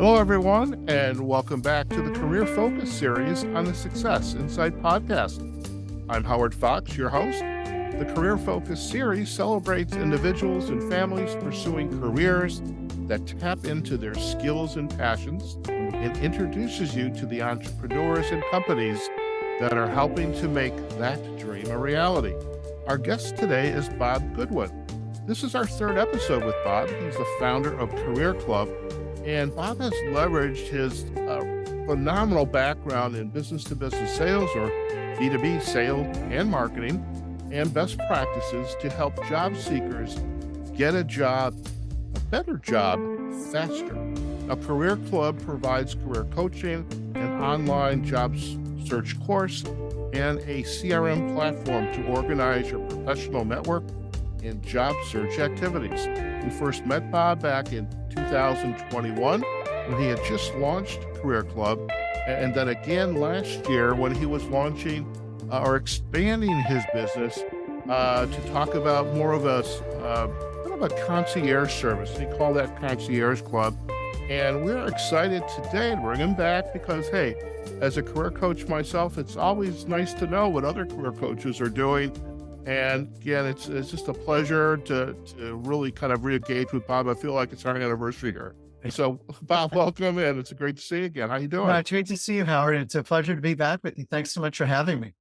Hello, everyone, and welcome back to the Career Focus series on the Success Insight podcast. I'm Howard Fox, your host. The Career Focus series celebrates individuals and families pursuing careers that tap into their skills and passions and introduces you to the entrepreneurs and companies that are helping to make that dream a reality. Our guest today is Bob Goodwin. This is our third episode with Bob. He's the founder of Concierge Club. And Bob has leveraged his phenomenal background in business-to-business sales or B2B sales and marketing and best practices to help job seekers get a job, a better job, faster. Now, Career Club provides career coaching, an online job search course, and a CRM platform to organize your professional network and job search activities. We first met Bob back in 2021 when he had just launched Career Club, and then again last year when he was launching or expanding his business to talk about more of a kind of a concierge service. He called that Concierge Club, and we're excited today to bring him back because, hey, as a career coach myself, it's always nice to know what other career coaches are doing. And again, it's just a pleasure to really kind of re-engage with Bob. I feel like it's our anniversary here. So, Bob, welcome in. It's great to see you again. How you doing? It's great to see you, Howard. It's a pleasure to be back with you. Thanks so much for having me.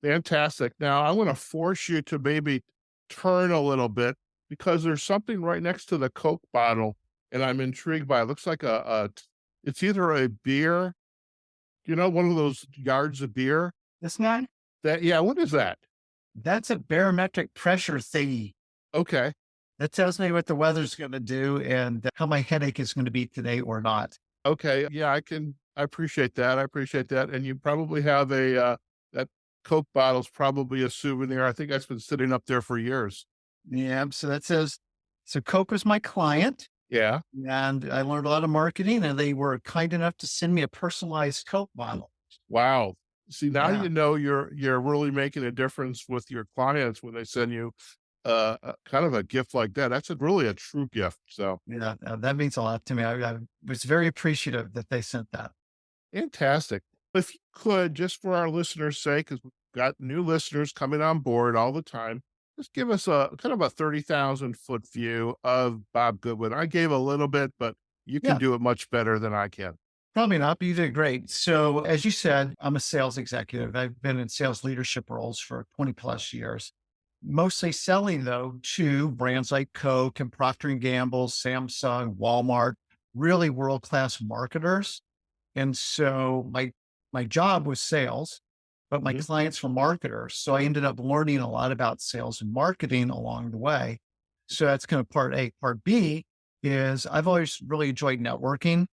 Fantastic. Now, I'm going to force you to maybe turn a little bit because there's something right next to the Coke bottle, and I'm intrigued by it. It looks like it's either a beer, one of those yards of beer. This guy? What is that? That's a barometric pressure thingy. Okay. That tells me what the weather's going to do and how my headache is going to be today or not. Okay. Yeah, I appreciate that. And you probably have that Coke bottle's probably a souvenir. I think that's been sitting up there for years. Yeah. So Coke was my client. Yeah. And I learned a lot of marketing and they were kind enough to send me a personalized Coke bottle. Wow. See, now you know you're really making a difference with your clients when they send you kind of a gift like that. That's really a true gift. So yeah, that means a lot to me. I was very appreciative that they sent that. Fantastic. If you could, just for our listeners' sake, because we've got new listeners coming on board all the time, just give us a kind of a 30,000-foot view of Bob Goodwin. I gave a little bit, but you can do it much better than I can. Probably not, but you did great. So as you said, I'm a sales executive. I've been in sales leadership roles for 20 plus years, mostly selling though to brands like Coke and Procter & Gamble, Samsung, Walmart, really world-class marketers. And so my job was sales, but my clients were marketers. So I ended up learning a lot about sales and marketing along the way. So that's kind of part A. Part B is I've always really enjoyed networking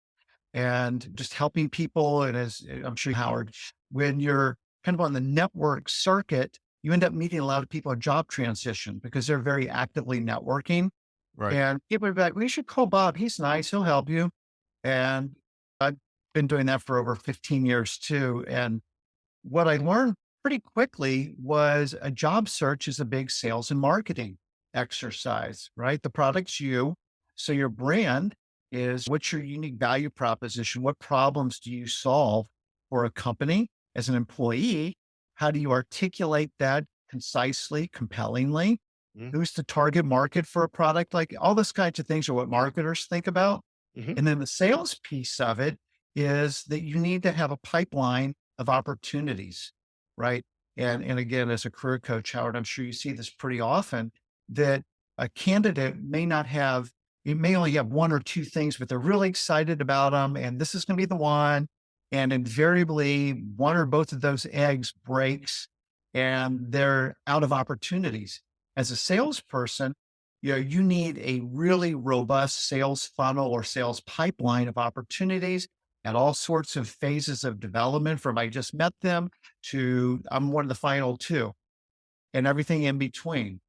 and just helping people. And as I'm sure, Howard, when you're kind of on the network circuit, you end up meeting a lot of people at job transition because they're very actively networking. Right. And people are like, we should call Bob. He's nice. He'll help you. And I've been doing that for over 15 years too. And what I learned pretty quickly was a job search is a big sales and marketing exercise, right? The product's you. So your brand is what's your unique value proposition? What problems do you solve for a company as an employee? How do you articulate that concisely, compellingly? Who's the target market for a product? Like all those kinds of things are what marketers think about. And then the sales piece of it is that you need to have a pipeline of opportunities, right? And again, as a career coach, Howard, I'm sure you see this pretty often that a candidate may only have one or two things, but they're really excited about them. And this is going to be the one. And invariably one or both of those eggs breaks and they're out of opportunities. As a salesperson, you need a really robust sales funnel or sales pipeline of opportunities at all sorts of phases of development from I just met them to I'm one of the final two and everything in between.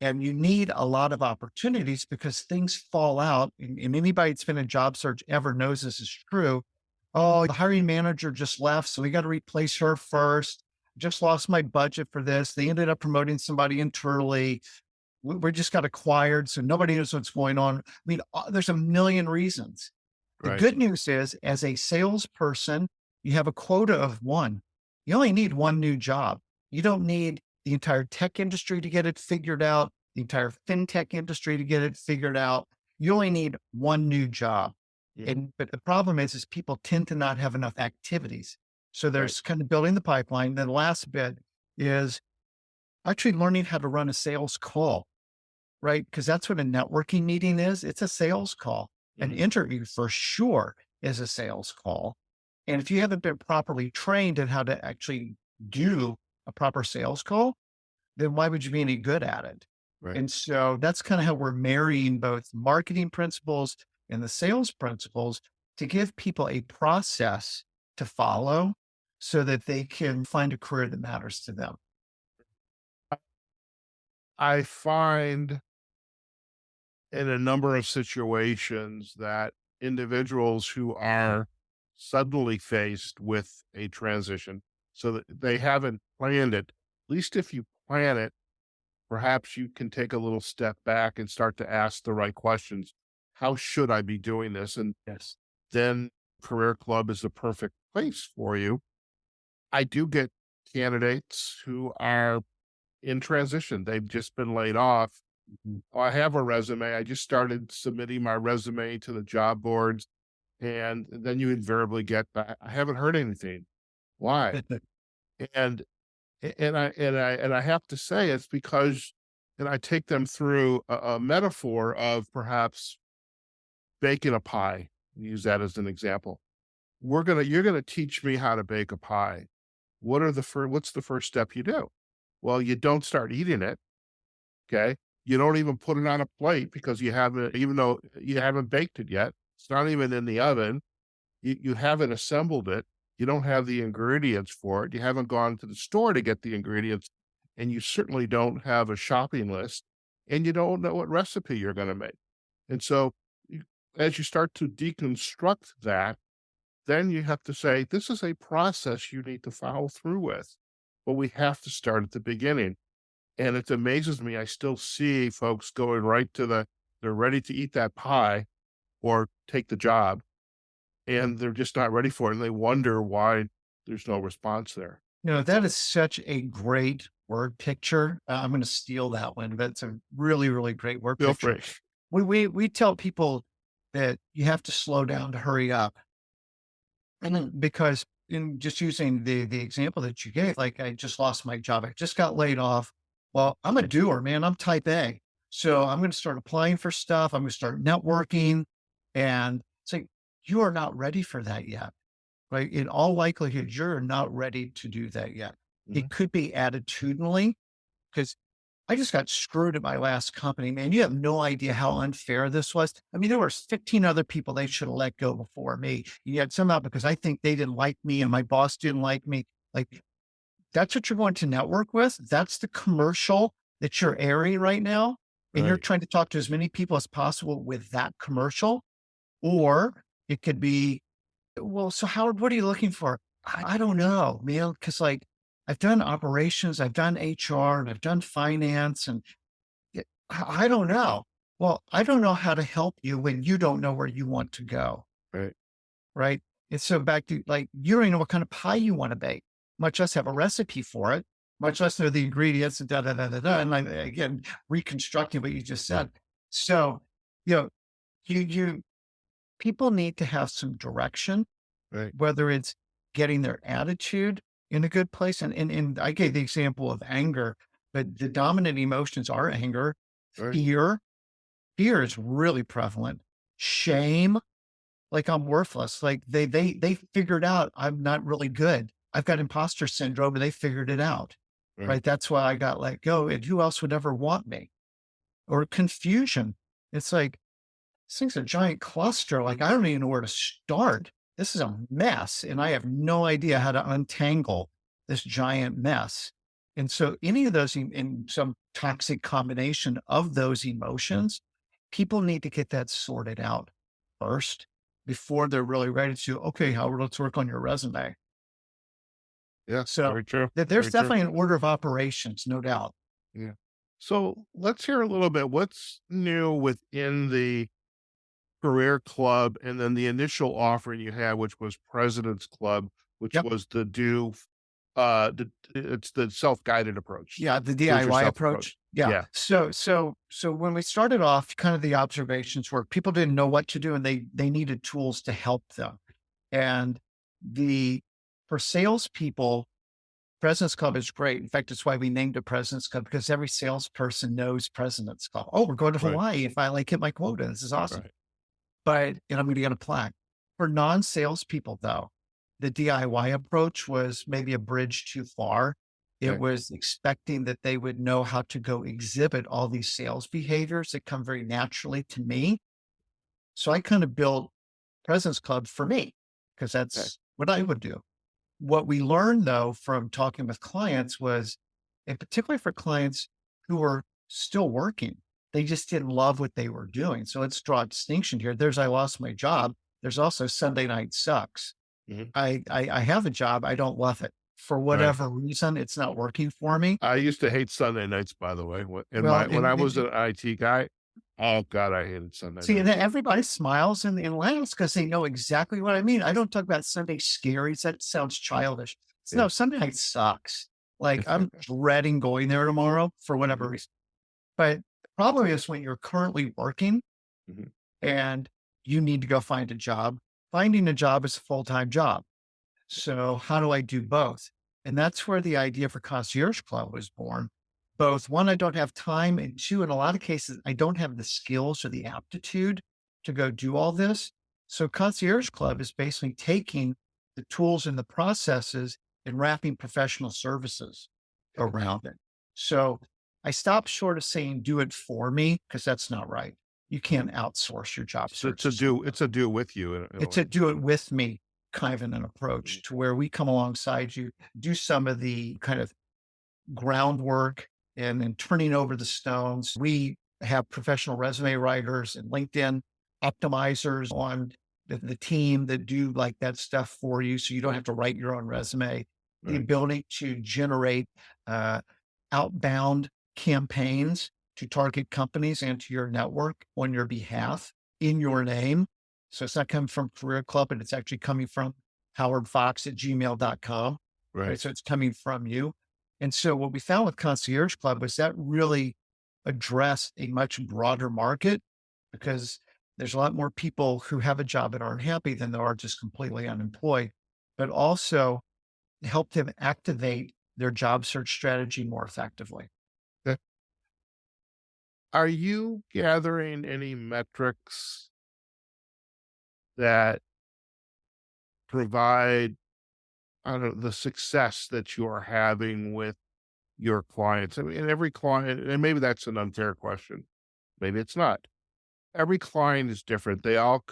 And you need a lot of opportunities because things fall out. And anybody that's been in a job search ever knows this is true. Oh, the hiring manager just left, so we got to replace her first. Just lost my budget for this. They ended up promoting somebody internally. We just got acquired, so nobody knows what's going on. I mean, there's a million reasons. The Right. good news is, as a salesperson, you have a quota of one. You only need one new job. You don't need the entire tech industry to get it figured out, the entire fintech industry to get it figured out. You only need one new job. Mhm. And but the problem is people tend to not have enough activities. So Right. there's kind of building the pipeline. Then the last bit is actually learning how to run a sales call, right? Because that's what a networking meeting is. It's a sales call. An Mhm. interview for sure is a sales call. And if you haven't been properly trained in how to actually do a proper sales call, then why would you be any good at it? Right. And so that's kind of how we're marrying both marketing principles and the sales principles to give people a process to follow so that they can find a career that matters to them. I find in a number of situations that individuals who are suddenly faced with a transition so that they haven't planned it, at least if you plan it, perhaps you can take a little step back and start to ask the right questions. How should I be doing this? And Yes. then Career Club is the perfect place for you. I do get candidates who are in transition. They've just been laid off. Mhm. Oh, I have a resume. I just started submitting my resume to the job boards, and then you invariably get back, I haven't heard anything. Why? And and I have to say it's because, and I take them through a metaphor of perhaps baking a pie. Use that as an example. You're gonna teach me how to bake a pie. What's the first step you do? Well, you don't start eating it. Okay. You don't even put it on a plate because you haven't, even though you haven't baked it yet. It's not even in the oven. You haven't assembled it. You don't have the ingredients for it. You haven't gone to the store to get the ingredients. And you certainly don't have a shopping list. And you don't know what recipe you're going to make. And so, you- as you start to deconstruct that, then you have to say, this is a process you need to follow through with. But we have to start at the beginning, and it amazes me, I still see folks going right to they're ready to eat that pie or take the job, and they're just not ready for it, and they wonder why there's no response there. No, that is such a great word picture. I'm going to steal that one, but it's a really, really great word Feel picture. free. We tell people that you have to slow down to hurry up. And then because in just using the example that you gave, like I just lost my job. I just got laid off. Well, I'm a doer, man. I'm type A. So I'm going to start applying for stuff. I'm going to start networking. And it's like, you are not ready for that yet, right? In all likelihood, you're not ready to do that yet. Mhm. It could be attitudinally, because I just got screwed at my last company, man. You have no idea how unfair this was. I mean, there were 15 other people they should have let go before me. Yet somehow, because I think they didn't like me and my boss didn't like me, like that's what you're going to network with. That's the commercial that you're airing right now. And you're Right, trying to talk to as many people as possible with that commercial. Or it could be, well, so Howard, what are you looking for? I don't know, man. Cause like I've done operations, I've done HR, and I've done finance, and I don't know. Well, I don't know how to help you when you don't know where you want to go, right, right? And so back to like, you don't even know what kind of pie you want to bake, much less have a recipe for it, much less know the ingredients and da da da da da. And like, again, reconstructing what you just said. So, you know, you people need to have some direction, right, whether it's getting their attitude in a good place. And I gave the example of anger, but the dominant emotions are anger, right, fear. Fear is really prevalent. Shame, like I'm worthless. Like they figured out I'm not really good. I've got imposter syndrome and they figured it out. right, Right. That's why I got let go. And who else would ever want me? Or confusion. It's like this thing's a giant cluster. Like I don't even know where to start. This is a mess. And I have no idea how to untangle this giant mess. And so any of those in some toxic combination of those emotions, people need to get that sorted out first before they're really ready to, okay, Howard, let's work on your resume. yeah, So very true, there's very true, definitely an order of operations, no doubt. yeah. So, let's hear a little bit, what's new within the Career Club, and then the initial offering you had, which was President's Club, which Yep. was it's the self-guided approach, Yeah, the do it DIY yourself approach. approach. Yeah. Yeah, So when we started off, kind of the observations were people didn't know what to do and they needed tools to help them. And the for salespeople, President's Club is great. In fact, it's why we named it President's Club because every salesperson knows President's Club. Oh, we're going to right, Hawaii if I like hit my quota. This is awesome. right. And I'm going to get a plaque. For non-salespeople, though, the DIY approach was maybe a bridge too far. It Okay, was expecting that they would know how to go exhibit all these sales behaviors that come very naturally to me. So I kind of built President's Club for me because okay, that's what I would do. What we learned though from talking with clients was, and particularly for clients who were still working, they just didn't love what they were doing. So let's draw a distinction here. There's I lost my job. There's also Sunday night sucks. mhm, I have a job. I don't love it. For right. whatever reason, it's not working for me. I used to hate Sunday nights, by the way, Well, when I was an IT guy, oh god, I hated Sunday see, and then nights. everybody smiles and laughs because they know exactly what I mean. I don't talk about Sunday scaries. That sounds childish. So, Yeah. no, Sunday night sucks. Like I'm dreading going there tomorrow for whatever Mhm, reason. But the problem is when you're currently working mhm, and you need to go find a job, finding a job is a full-time job. So how do I do both? And that's where the idea for Concierge Club was born. Both one, I don't have time, and two, in a lot of cases, I don't have the skills or the aptitude to go do all this. So Concierge Club is basically taking the tools and the processes and wrapping professional services okay. around it. So I stopped short of saying do it for me because that's not right. You can't outsource your job So search to someone else. it's a do with you in a It's way. a do it with me kind of an Mhm, approach to where we come alongside you, do some of the kind of groundwork and then turning over the stones. We have professional resume writers and LinkedIn optimizers on the team that do like that stuff for you. So you don't have to write your own resume. The right, ability to generate uh, outbound campaigns to target companies and to your network on your behalf in your name. So it's not coming from Career Club, but it's actually coming from howardfox@gmail.com. Right. right. So it's coming from you. And so what we found with Concierge Club was that really addressed a much broader market because there's a lot more people who have a job and aren't happy than there are just completely unemployed, but also help them activate their job search strategy more effectively. Okay. Are you gathering any metrics that provide, I don't know, the success that you are having with your clients? I mean, and every client, and maybe that's an unfair question. Maybe it's not. Every client is different. They all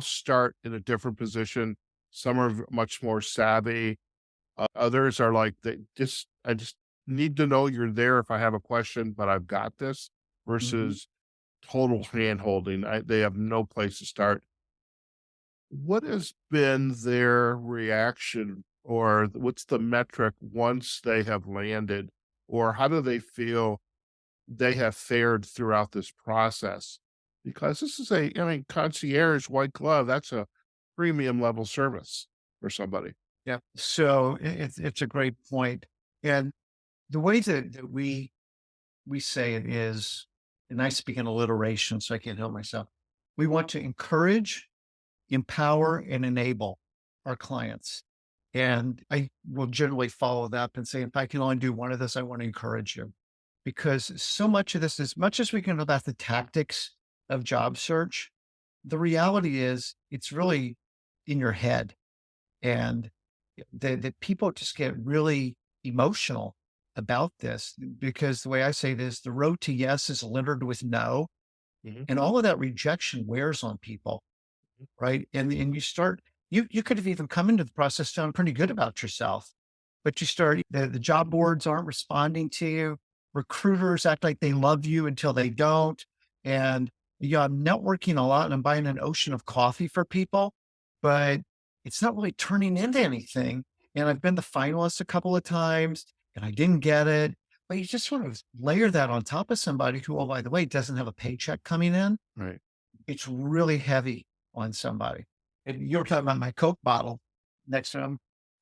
start in a different position. Some are much more savvy. Others are like I just need to know you're there if I have a question, but I've got this. Mhm. Versus total hand holding. They have no place to start. What has been their reaction, or what's the metric once they have landed, or how do they feel they have fared throughout this process? Because this is I mean, concierge white glove, that's a premium level service for somebody. Yeah. So it's a great point. And the way that we say it is, and I speak in alliteration, so I can't help myself. We want to encourage, empower, and enable our clients. And I will generally follow that up and say, if I can only do one of this, I want to encourage you. Because so much of this, as much as we can know about the tactics of job search, the reality is it's really in your head. And that people just get really emotional about this because the way I say this, the road to yes is littered with no. Mhm. And all of that rejection wears on people, right? And you start, you could have even come into the process feeling pretty good about yourself, but you start, the job boards aren't responding to you. Recruiters act like they love you until they don't. And yeah, I'm networking a lot and I'm buying an ocean of coffee for people, but it's not really turning into anything. And I've been the finalist a couple of times and I didn't get it. But you just sort of layer that on top of somebody who, oh, by the way, doesn't have a paycheck coming in. Right. it's really heavy on somebody. And you were talking about my Coke bottle. Next time I'm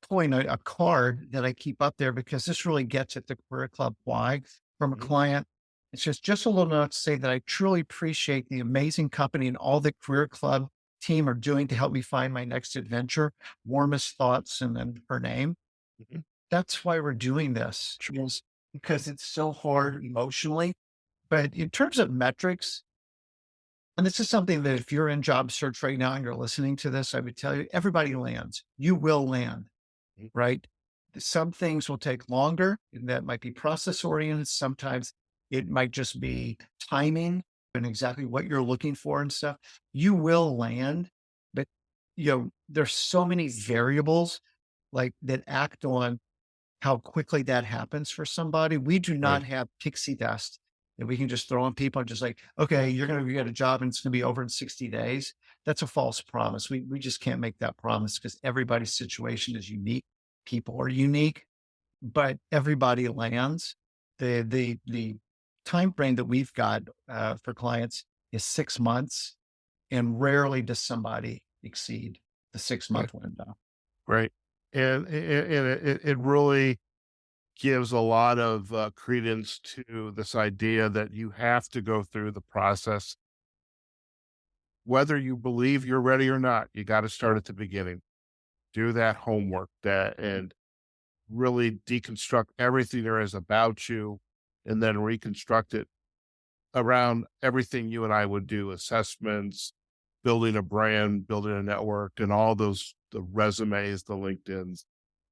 pulling a card that I keep up there because this really gets at the career club why from a Mhm. client. It's just a little note to say that I truly appreciate the amazing company and all the career club team are doing to help me find my next adventure. Warmest thoughts and then her name. Mhm. That's why we're doing this Sure. is because it's so hard emotionally. But in terms of metrics, and this is something that if you're in job search right now and you're listening to this, I would tell you everybody lands. You will land, Mhm. right? Some things will take longer, and that might be process oriented. Sometimes it might just be timing and exactly what you're looking for and stuff. You will land, but there's so many variables like that act on how quickly that happens for somebody. We do Right. not have pixie dust that we can just throw on people and just like, okay, you're going to get a job and it's going to be over in 60 days. That's a false promise. We just can't make that promise because everybody's situation is unique. People are unique, but everybody lands. The time frame that we've got for clients is 6 months, and rarely does somebody exceed the six Right. month window. Right. And it really gives a lot of credence to this idea that you have to go through the process, whether you believe you're ready or not. You got to start at the beginning, do that homework, that and really deconstruct everything there is about you, and then reconstruct it around everything you and I would do: assessments, building a brand, building a network, and all those the resumes, the LinkedIn's,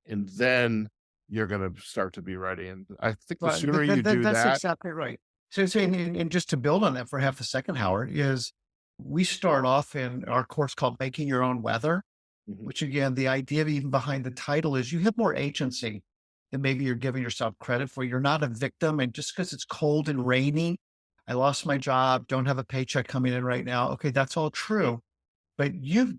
and then you're going to start to be ready. And I think the But sooner you do that's that. exactly right. So and just to build on that for half a second, Howard, is we start off in our course called Making Your Own Weather, Mhm. which again, the idea even behind the title is you have more agency than maybe you're giving yourself credit for. You're not a victim. And just because it's cold and rainy, I lost my job, don't have a paycheck coming in right now. Okay, that's all true. But you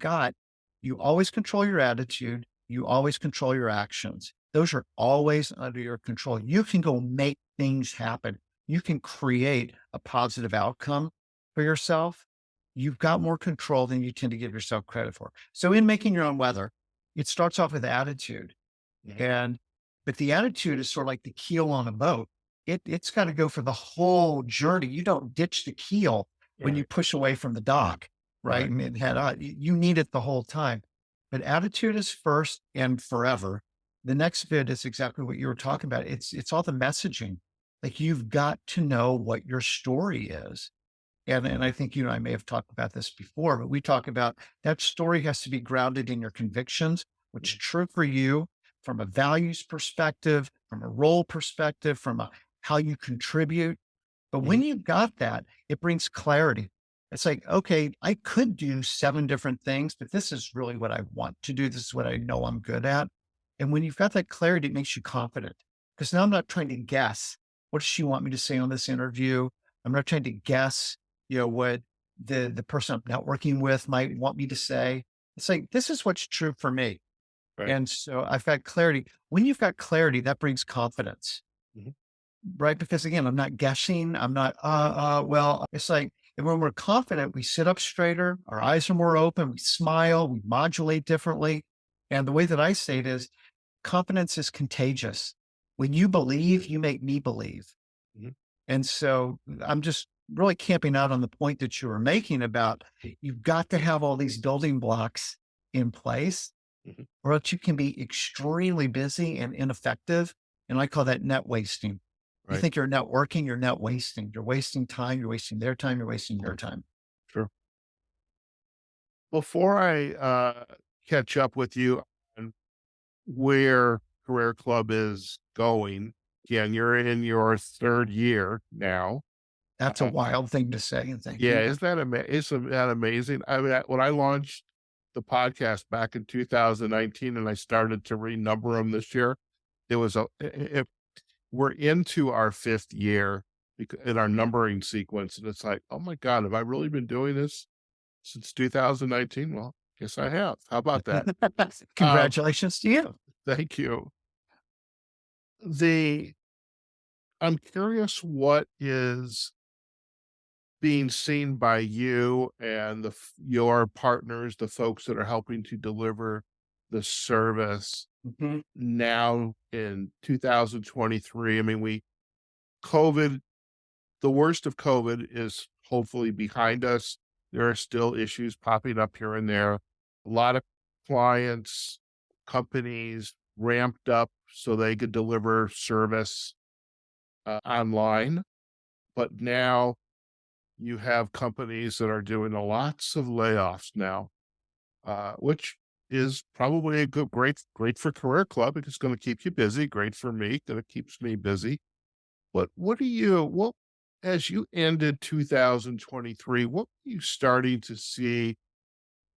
always control your attitude. You always control your actions. Those are always under your control. You can go make things happen. You can create a positive outcome for yourself. You've got more control than you tend to give yourself credit for. So in making your own weather, it starts off with attitude. Mhm. And but the attitude is sort of like the keel on a boat. It's got to go for the whole journey. You don't ditch the keel when you Right. push away from the dock, right? Right. And head on. You need it the whole time. But attitude is first and forever. The next bit is exactly what you were talking about. It's all the messaging. Like you've got to know what your story is. And I think you and I may have talked about this before, but we talk about that story has to be grounded in your convictions, what's Mhm. true for you from a values perspective, from a role perspective, from a how you contribute. But when Mhm. you've got that, it brings clarity. It's like, okay, I could do seven different things, but this is really what I want to do. This is what I know I'm good at. And when you've got that clarity, it makes you confident because now I'm not trying to guess what does she want me to say on this interview. I'm not trying to guess, what the person I'm networking with might want me to say. It's like, this is what's true for me. Right. And so I've got clarity. When you've got clarity, that brings confidence. Mhm. Right, because again, I'm not guessing, I'm not, well, it's like and when we're confident, we sit up straighter, our eyes are more open, we smile, we modulate differently. And the way that I say it is confidence is contagious. When you believe, you make me believe. Mhm. And so I'm just really camping out on the point that you were making about you've got to have all these building blocks in place Mhm. or else you can be extremely busy and ineffective. And I call that net wasting. You Right. think you're not working, you're not wasting. You're wasting time, you're wasting their time, you're wasting your time. Sure. Before I catch up with you on where Career Club is going, again, you're in your third year now. That's a Uh, wild thing to say, and thank yeah, you. isn't that amazing? I mean, when I launched the podcast back in 2019 and I started to renumber them this year, it was we're into our fifth year in our numbering sequence, and it's like, oh my God, have I really been doing this since 2019? Well, guess I have. How about that? Um, Congratulations to you. thank you. The I'm curious what is being seen by you and your partners, the folks that are helping to deliver the service Mhm. now in 2023. I mean, COVID, the worst of COVID is hopefully behind us. There are still issues popping up here and there. A lot of clients, companies ramped up so they could deliver service online. But now you have companies that are doing lots of layoffs now, which is probably a great for Career Club because it's going to keep you busy. Great for me because it keeps me busy. But as you ended 2023, what were you starting to see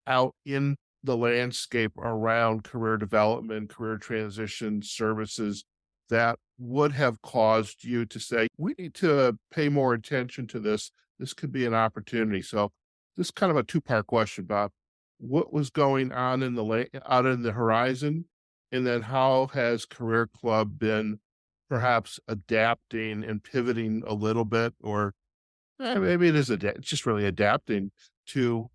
out in the landscape around career development, career transition services that would have caused you to say, we need to pay more attention to this. This could be an opportunity. So this is kind of a two-part question, Bob. What was going on out in the horizon? And then how has Career Club been perhaps adapting and pivoting a little bit, or maybe it's just really adapting to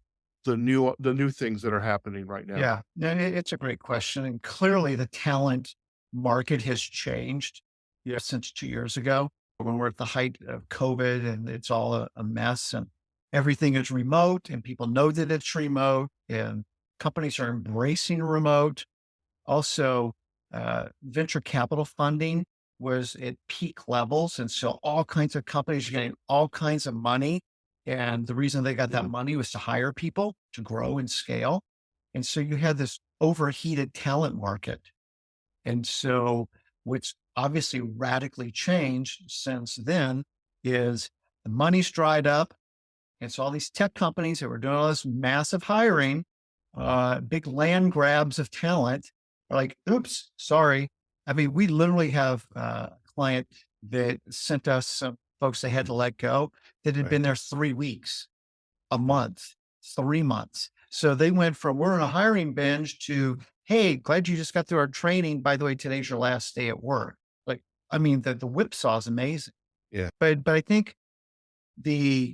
the new things that are happening right now. Yeah, no, it's a great question. And clearly the talent market has changed, yeah, since 2 years ago when we're at the height of COVID and it's all a mess and everything is remote and people know that it's remote and companies are embracing remote. Also, venture capital funding was at peak levels. And so all kinds of companies are getting all kinds of money. And the reason they got that money was to hire people to grow and scale. And so you had this overheated talent market. And so what's obviously radically changed since then is the money's dried up. And so all these tech companies that were doing all this massive hiring, big land grabs of talent are like, oops, sorry. I mean, we literally have a client that sent us some folks they had to let go that had Right. been there 3 weeks, a month, 3 months. So they went from we're in a hiring binge to, hey, glad you just got through our training. By the way, today's your last day at work. Like, I mean, the whipsaw is amazing. Yeah. But I think the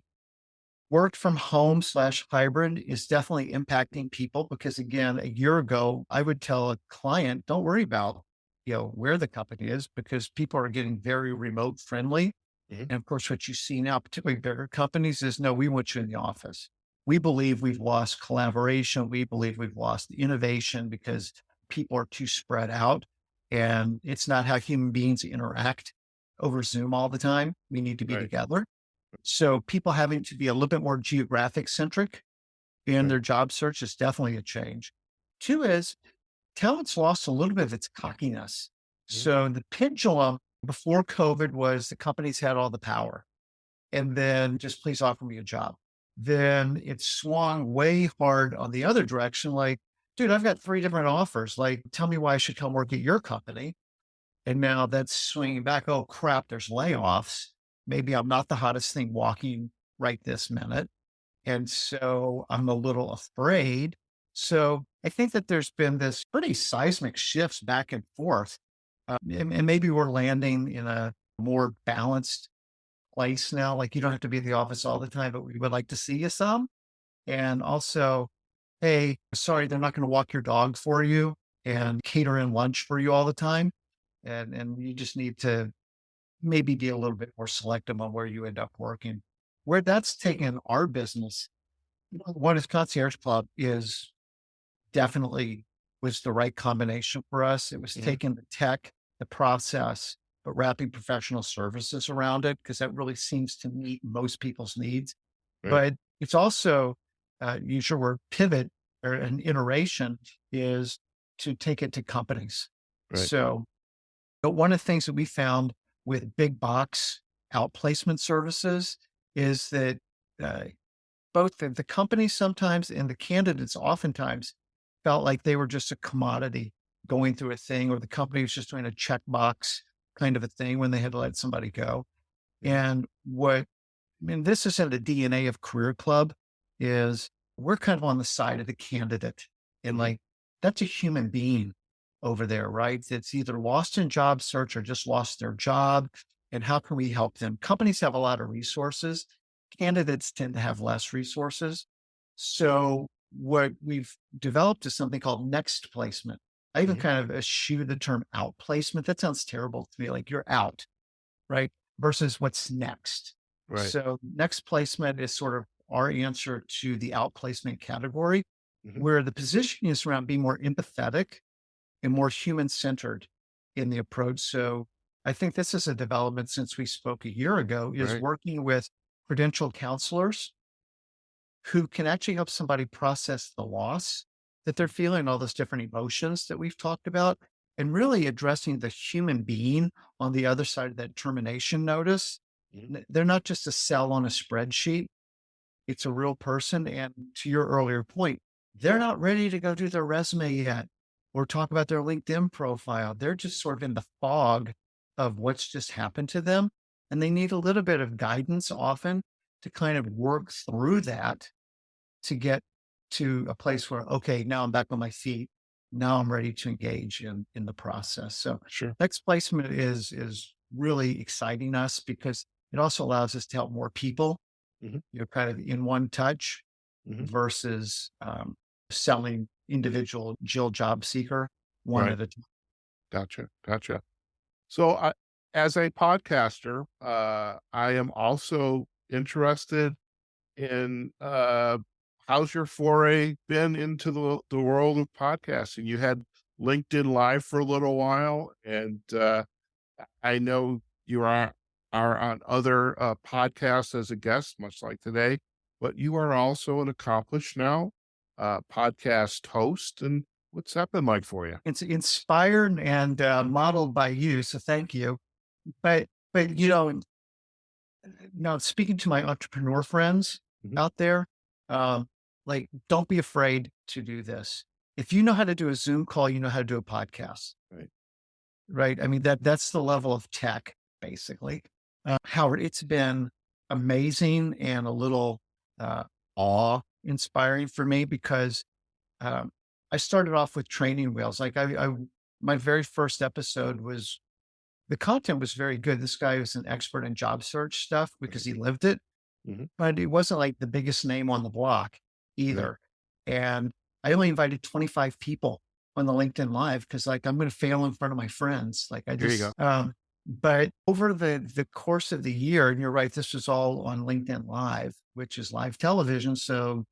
work from home slash hybrid is definitely impacting people because again, a year ago, I would tell a client, don't worry about, where the company is because people are getting very remote friendly. Mhm. And of course, what you see now, particularly bigger companies is no, we want you in the office. We believe we've lost collaboration. We believe we've lost innovation because people are too spread out and it's not how human beings interact over Zoom all the time. We need to be Right. together. So people having to be a little bit more geographic centric in Right. their job search is definitely a change. Two is talent's lost a little bit of its cockiness. Mhm. So the pendulum before COVID was the companies had all the power and then just please offer me a job. Then it swung way hard on the other direction. Like, dude, I've got 3 different offers. Like, tell me why I should come work at your company. And now that's swinging back. Oh crap, there's layoffs. Maybe I'm not the hottest thing walking right this minute. And so I'm a little afraid. So I think that there's been this pretty seismic shifts back and forth. And maybe we're landing in a more balanced place now. Like you don't have to be at the office all the time, but we would like to see you some. And also, hey, sorry, they're not going to walk your dog for you and cater in lunch for you all the time. And you just need to maybe be a little bit more selective on where you end up working. Where that's taken our business, one is Concierge Club is definitely was the right combination for us. It was Mhm. taking the tech, the process, but wrapping professional services around it because that really seems to meet most people's needs. Right. But it's also, use your word pivot or an iteration is to take it to companies. Right. So but one of the things that we found with big box outplacement services is that uh, both the companies sometimes and the candidates oftentimes felt like they were just a commodity going through a thing, or the company was just doing a checkbox kind of a thing when they had to let somebody go. Mhm. And what I mean, this is in the DNA of Career Club is we're kind of on the side of the candidate. And Mhm. like, that's a human being over there, right? That's either lost in job search or just lost their job. And how can we help them? Companies have a lot of resources. candidates tend to have less resources. So what we've developed is something called next placement. I even Mhm. kind of eschew the term out placement. That sounds terrible to me, like you're out, right? Versus what's next. Right. So next placement is sort of our answer to the outplacement category, Mhm. where the positioning is around being more empathetic and more human centered in the approach. So I think this is a development since we spoke a year ago, is Right. working with credentialed counselors who can actually help somebody process the loss that they're feeling, all those different emotions that we've talked about, and really addressing the human being on the other side of that termination notice. Mhm. They're not just a cell on a spreadsheet, it's a real person. And to your earlier point, they're not ready to go do their resume yet or talk about their LinkedIn profile. They're just sort of in the fog of what's just happened to them. And they need a little bit of guidance often to kind of work through that to get to a place where, okay, now I'm back on my feet. Now I'm ready to engage in the process. So Sure. next placement is really exciting us because it also allows us to help more people, Mhm. kind of in one touch Mhm. versus selling individual Jill job seeker one Right. at a time. Gotcha. Gotcha. So, as a podcaster, I am also interested in how's your foray been into the world of podcasting? You had LinkedIn Live for a little while, and I know you are on other podcasts as a guest, much like today, but you are also an accomplished now podcast host. And what's that been like for you? It's inspired and modeled by you, so thank you. But now speaking to my entrepreneur friends Mhm. out there, like don't be afraid to do this. If you know how to do a Zoom call, you know how to do a podcast, Right. right? I mean that's the level of tech, basically. Howard, it's been amazing and a little awe inspiring for me because um, I started off with training wheels. Like my very first episode was the content was very good. This guy was an expert in job search stuff because Right. he lived it, Hmm. but it wasn't like the biggest name on the block Right. either. And I only invited 25 people on the LinkedIn Live because like I'm going to fail in front of my friends. Like I There you go. just but over the course of the year, and you're right, this was all on LinkedIn Live, which is live television. So,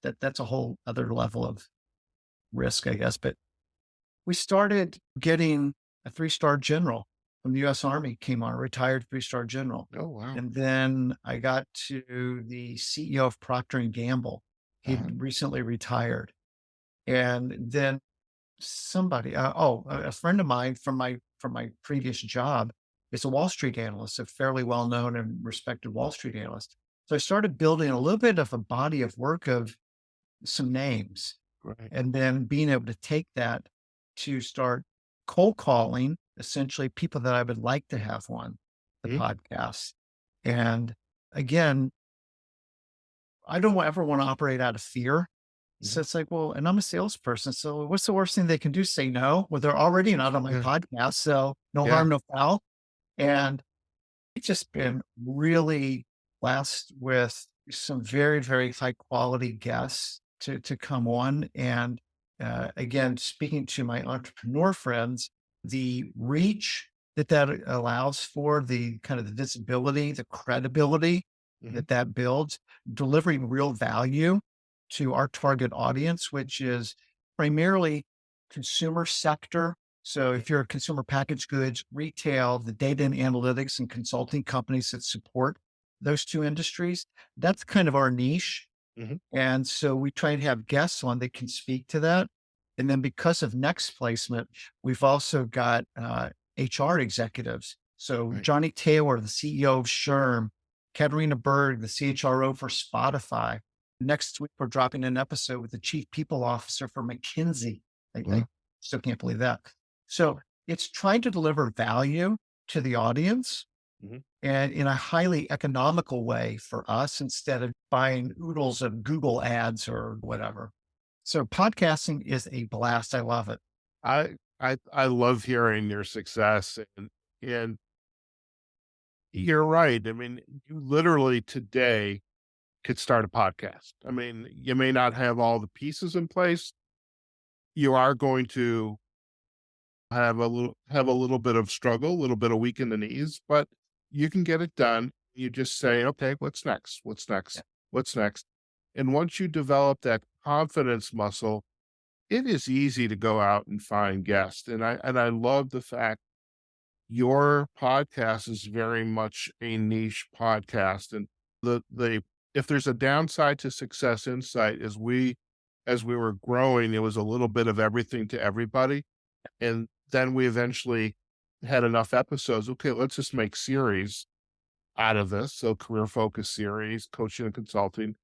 that's a whole other level of risk, I guess. But we started getting a three-star general from the US Army came on, a retired three-star general. Oh, wow. And then I got to the CEO of Procter and Gamble. Uh-huh. He'd recently retired. And then somebody, a friend of mine from my previous job is a Wall Street analyst, a fairly well-known and respected Wall Street analyst. So I started building a little bit of a body of work of some names Right. and then being able to take that to start cold calling essentially people that I would like to have on the Mhm. podcast. And again, I don't ever want to operate out of fear. So Mhm. it's like, well, and I'm a salesperson. So what's the worst thing they can do? Say no. Well, they're already not on my Yeah. podcast. So no Yeah. harm, no foul. And it's just been really blessed with some very, very high quality guests to come on. And again, speaking to my entrepreneur friends, the reach that allows for the kind of the visibility, the credibility Mhm. that builds, delivering real value to our target audience, which is primarily consumer sector. So if you're a consumer packaged goods, retail, the data and analytics and consulting companies that support those two industries, that's kind of our niche. Mhm. And so we try and have guests on that can speak to that. And then because of next placement, we've also got HR executives. So Right. Johnny Taylor, the CEO of Sherm, Katerina Berg, the CHRO for Spotify. Next week, we're dropping an episode with the chief people officer for McKinsey. I Wow. still can't believe that. So it's trying to deliver value to the audience Mhm. and in a highly economical way for us instead of buying oodles of Google ads or whatever. So podcasting is a blast. I love it. I love hearing your success, and You're right. I mean, you literally today could start a podcast. I mean, you may not have all the pieces in place. You are going to have a little bit of struggle, a little bit of weak in the knees, but you can get it done. You just say, okay, what's next? What's Yeah. next? What's next? And once you develop that confidence muscle, it is easy to go out and find guests. And I love the fact your podcast is very much a niche podcast. And the if there's a downside to Success Insight, as we were growing, it was a little bit of everything to everybody. And then we eventually had enough episodes. Okay, let's just make series out of this. So career focus series, coaching and consulting.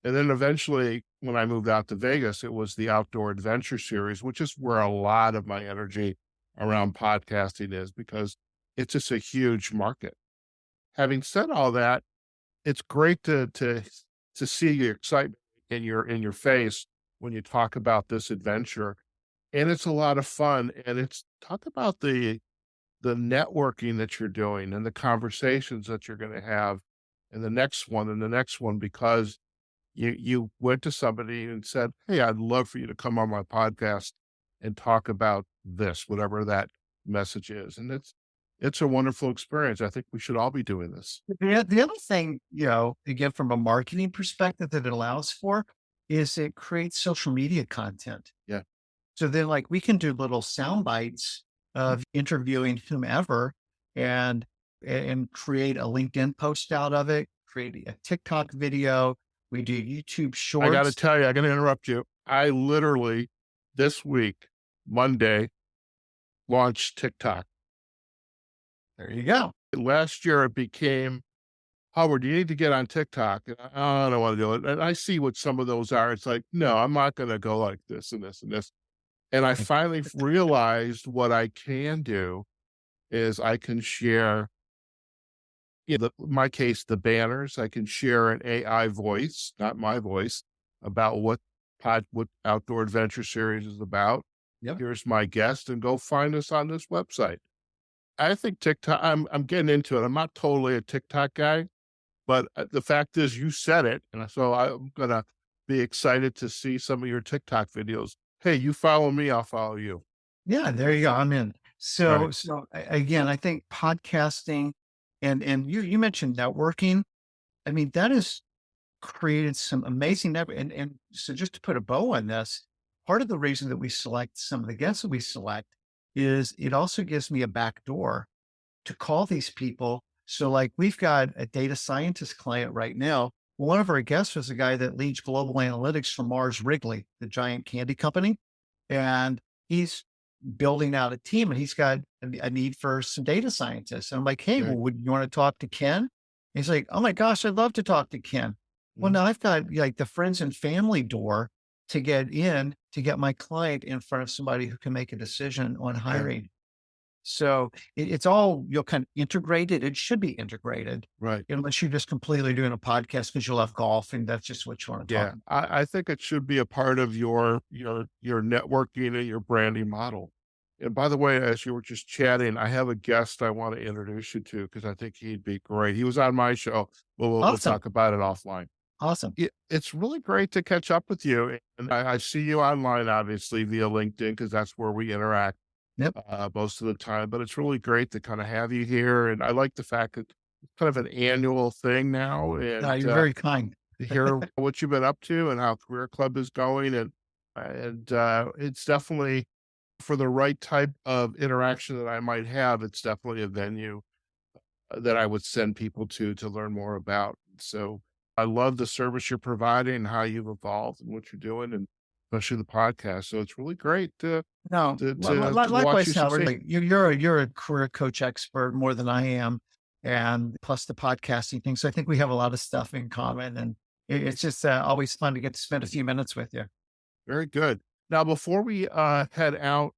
And then eventually, when I moved out to Vegas, it was the outdoor adventure series, which is where a lot of my energy around podcasting is because it's just a huge market. Having said all that, it's great to see your excitement in your face when you talk about this adventure. And it's a lot of fun. And it's talk about the networking that you're doing and the conversations that you're going to have and the next one, because you went to somebody and said, "Hey, I'd love for you to come on my podcast and talk about this," whatever that message is. And it's a wonderful experience. I think we should all be doing this. The other thing, again, from a marketing perspective that it allows for is it creates social media content. Yeah. So then, like, we can do little sound bites of interviewing whomever and create a LinkedIn post out of it, create a TikTok video. We do YouTube I got to shorts. tell you, I'm going to interrupt you. I literally this week, Monday, launched TikTok. There you go. Last year, it became, Howard, you need to get on TikTok. And I don't want to do it. And I see what some of those are. It's like, no, I'm not going to go like this and this and this. And I finally realized what I can do is I can share, in my case, the banners. I can share an AI voice, not my voice, about what Outdoor Adventure Series is about. Yep. Here's my guest, and go find us on this website. I think TikTok. I'm getting into it. I'm not totally a TikTok guy, but the fact is, you said it, and so I'm gonna be excited to see some of your TikTok videos. Hey, you follow me, I'll follow you. Yeah, there you go. I'm in. Right. Again, I think podcasting and you mentioned networking. I mean, that has created some amazing and so just to put a bow on this, part of the reason that we select some of the guests that we select is it also gives me a back door to call these people. So, like, we've got a data scientist client right now. One of our guests was a guy that leads global analytics for Mars Wrigley, the giant candy company. And he's building out a team and he's got a need for some data scientists. And I'm like, hey, well, Right. would you want to talk to Ken? He's like, oh my gosh, I'd love to talk to Ken. Well, Mhm. now I've got like the friends and family door to get in to get my client in front of somebody who can make a decision on Yeah. hiring. So it's all kind of integrated. It should be integrated Right. unless you're just completely doing a podcast because you love golf and that's just what you want to talk Yeah. about. I think it should be a part of your networking and your branding model. And by the way, as you were just chatting, I have a guest I want to introduce you to because I think he'd be great. He was on my show. We'll Awesome. talk about it offline. Awesome. It's really great to catch up with you. And I see you online, obviously, via LinkedIn, because that's where we interact Yep. most of the time. But it's really great to kind of have you here. And I like the fact that it's kind of an annual thing now. No, And you're very kind. to hear what you've been up to and how Career Club is going. And it's definitely for the right type of interaction that I might have, it's definitely a venue that I would send people to learn more about. So I love the service you're providing and how you've evolved and what you're doing, and especially the podcast. So it's really great No, to watch you likewise, Howard. succeed. Like you're a career coach expert more than I am, and plus the podcasting thing. So I think we have a lot of stuff in common, and it's just always fun to get to spend a few minutes with you. Very good. Now, before we head out,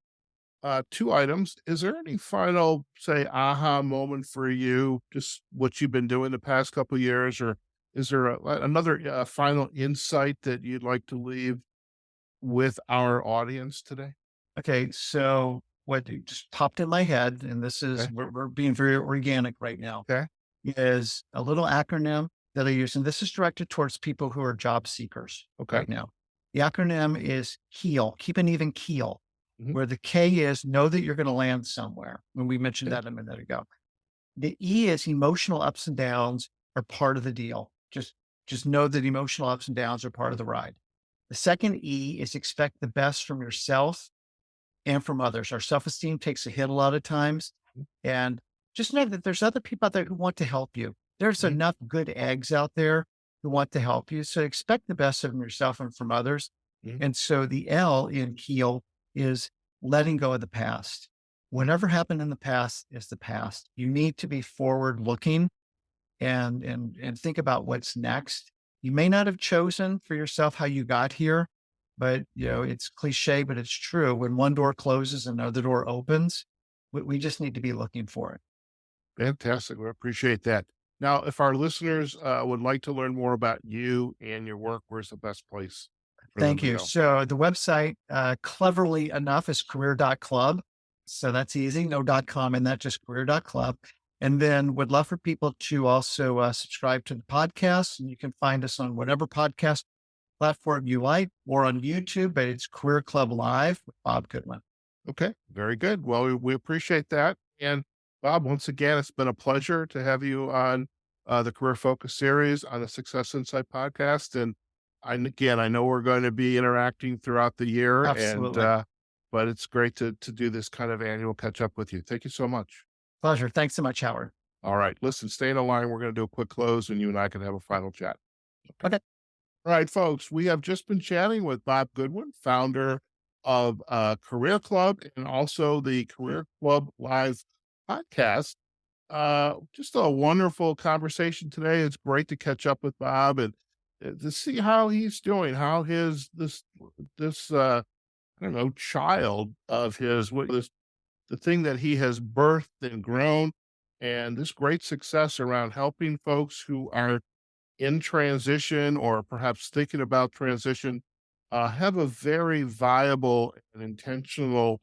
two items. Is there any final, say, aha moment for you? Just what you've been doing the past couple of years, or is there another final insight that you'd like to leave with our audience today? Okay, so what just popped in my head, and this is Okay. we're being very organic right now. Okay. is a little acronym that I use, and this is directed towards people who are job seekers Okay. right now. The acronym is HEAL, keep an even keel, Mhm. where the K is know that you're going to land somewhere. And we mentioned Okay. that a minute ago. The E is emotional ups and downs are part of the deal. Just know that emotional ups and downs are part of the ride. The second E is expect the best from yourself and from others. Our self-esteem takes a hit a lot of times. And just know that there's other people out there who want to help you. There's Mhm. enough good eggs out there who want to help you. So expect the best from yourself and from others. Mhm. And so the L in Keel is letting go of the past. Whatever happened in the past is the past. You need to be forward looking and think about what's next. You may not have chosen for yourself how you got here, but it's cliche, but it's true. When one door closes, another door opens. We just need to be looking for it. Fantastic. We appreciate that. Now, if our listeners would like to learn more about you and your work, where's the best place for them Thank to you. go? So the website, cleverly enough, is career.club. So that's easy. No .com in that, just career.club. And then would love for people to also subscribe to the podcast. And you can find us on whatever podcast platform you like or on YouTube, but it's Career Club Live with Bob Goodwin. Okay, very good. Well, we appreciate that. And Bob, once again, it's been a pleasure to have you on the Career Focus series on the Success Insight podcast. And again, I know we're going to be interacting throughout the year, and Absolutely. but it's great to do this kind of annual catch up with you. Thank you so much. Pleasure. Thanks so much, Howard. All right, listen, stay in the line. We're going to do a quick close, and you and I can have a final chat. Okay. Okay. All right, folks, we have just been chatting with Bob Goodwin, founder of Career Club and also the Career Club Live podcast. Just a wonderful conversation today. It's great to catch up with Bob and to see how he's doing, how his this I don't know, child of his, the thing that he has birthed and grown, and this great success around helping folks who are in transition or perhaps thinking about transition, have a very viable and intentional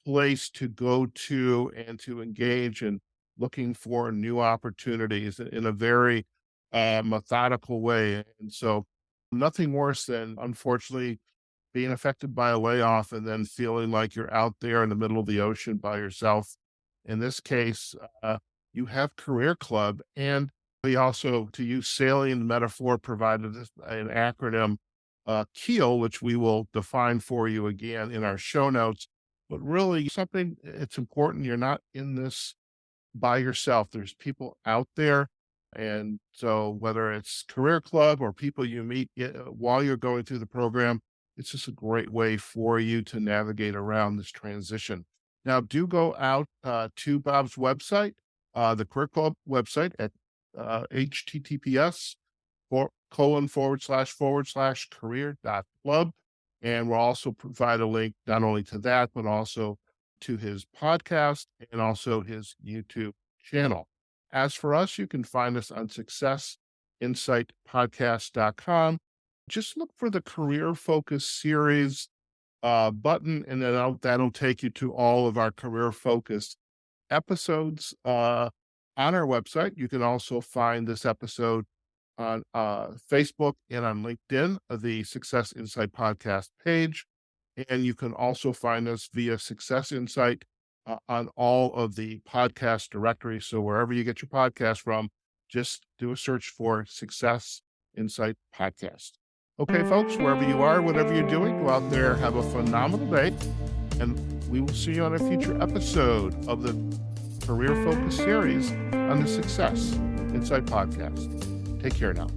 place to go to and to engage in looking for new opportunities in a very methodical way. And so, nothing worse than, unfortunately, being affected by a layoff and then feeling like you're out there in the middle of the ocean by yourself. In this case, you have Career Club, and we also, to use sailing metaphor, provided an acronym, KEEL, which we will define for you again in our show notes. But really, something it's important you're not in this by yourself. There's people out there. And so, whether it's Career Club or people you meet while you're going through the program, it's just a great way for you to navigate around this transition. Now, do go out to Bob's website, the Career Club website at https // career.club. And we'll also provide a link not only to that, but also to his podcast and also his YouTube channel. As for us, you can find us on successinsightpodcast.com. Just look for the Career Focus series button, and then that'll take you to all of our Career Focus episodes on our website. You can also find this episode on Facebook and on LinkedIn, the Success Insight podcast page. And you can also find us via Success Insight on all of the podcast directories. So wherever you get your podcast from, just do a search for Success Insight Podcast. Okay, folks, wherever you are, whatever you're doing, go out there, have a phenomenal day, and we will see you on a future episode of the Career Focus series on the Success Insight Podcast. Take care now.